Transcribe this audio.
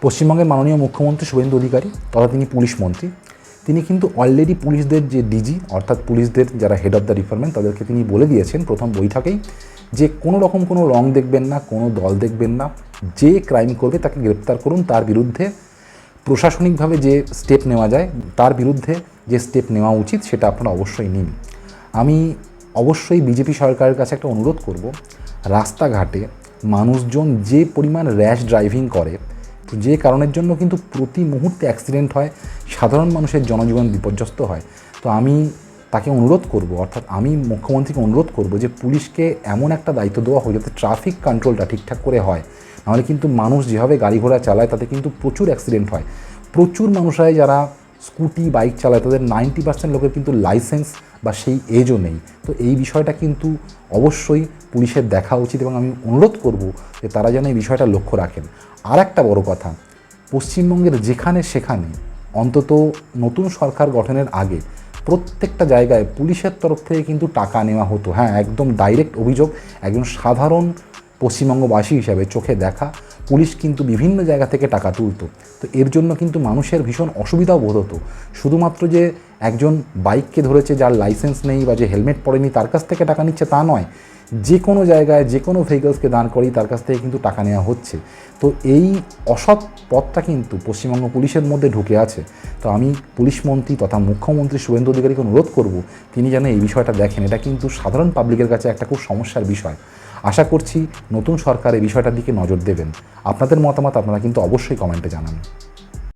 পশ্চিমবঙ্গের মাননীয় মুখ্যমন্ত্রী শুভেন্দু অধিকারী তথা তিনি পুলিশ মন্ত্রী, তিনি কিন্তু অলরেডি পুলিশদের যে ডিজি অর্থাৎ পুলিশদের যারা হেড অফ দ্য ডিপার্টমেন্ট তাদেরকে তিনি বলে দিয়েছেন প্রথম বৈঠকেই যে কোনো রকম কোনো রং দেখবেন না, কোনো দল দেখবেন না, যে ক্রাইম করবে তাকে গ্রেপ্তার করুন, তার বিরুদ্ধে প্রশাসনিকভাবে যে স্টেপ নেওয়া যায় তার বিরুদ্ধে যে স্টেপ নেওয়া উচিত সেটা আপনারা অবশ্যই নিন। আমি অবশ্যই বিজেপি সরকারের কাছে একটা অনুরোধ করব, রাস্তাঘাটে মানুষজন যে পরিমাণ র্যাশ ড্রাইভিং করে, যে কারণের জন্য কিন্তু প্রতি মুহূর্তে অ্যাক্সিডেন্ট হয়, সাধারণ মানুষের জনজীবন বিপর্যস্ত হয়। তো আমি তাকে অনুরোধ করব, অর্থাৎ আমি মুখ্যমন্ত্রীকে অনুরোধ করব যে পুলিশকে এমন একটা দায়িত্ব দেওয়া হয় যাতে ট্রাফিক কন্ট্রোলটা ঠিকঠাক করে হয়। নাহলে কিন্তু মানুষ যেভাবে গাড়ি ঘোড়া চালায় তাতে কিন্তু প্রচুর অ্যাক্সিডেন্ট হয়। প্রচুর মানুষরাই যারা স্কুটি বাইক চালায় তাদের 90% লোকের কিন্তু লাইসেন্স বা সেই এজও নেই। তো এই বিষয়টা কিন্তু অবশ্যই পুলিশের দেখা উচিত এবং আমি অনুরোধ করব যে তারা যেন এই বিষয়টা লক্ষ্য রাখেন। আর একটা বড় কথা, পশ্চিমবঙ্গের যেখানে সেখানে অন্তত নতুন সরকার গঠনের আগে প্রত্যেকটা জায়গায় পুলিশের তরফ থেকে কিন্তু টাকা নেওয়া হতো। হ্যাঁ, একদম ডাইরেক্ট অভিযোগ, একজন সাধারণ পশ্চিমবঙ্গবাসী হিসাবে চোখে দেখা, পুলিশ কিন্তু বিভিন্ন জায়গা থেকে টাকা তুলতো। তো এর জন্য কিন্তু মানুষের ভীষণ অসুবিধাও বোধ হতো। শুধুমাত্র যে একজন বাইককে ধরেছে যার লাইসেন্স নেই বা যে হেলমেট পরেনি তার কাছ থেকে টাকা নিচ্ছে তা নয়, যে কোনো জায়গায় যে কোনো ভেহিকলসকে দাঁড় করিয়ে তার কাছ থেকে কিন্তু টাকা নেওয়া হচ্ছে। তো এই অসৎ পথটা কিন্তু পশ্চিমবঙ্গ পুলিশের মধ্যে ঢুকে আছে। তো আমি পুলিশ মন্ত্রী তথা মুখ্যমন্ত্রী শুভেন্দু অধিকারীকে অনুরোধ করব তিনি যেন এই বিষয়টা দেখেন। এটা কিন্তু সাধারণ পাবলিকের কাছে একটা খুব সমস্যার বিষয়। আশা করছি নতুন সরকার এই বিষয়টার দিকে নজর দেবেন। আপনাদের মতামত আপনারা কিন্তু অবশ্যই কমেন্টে জানান।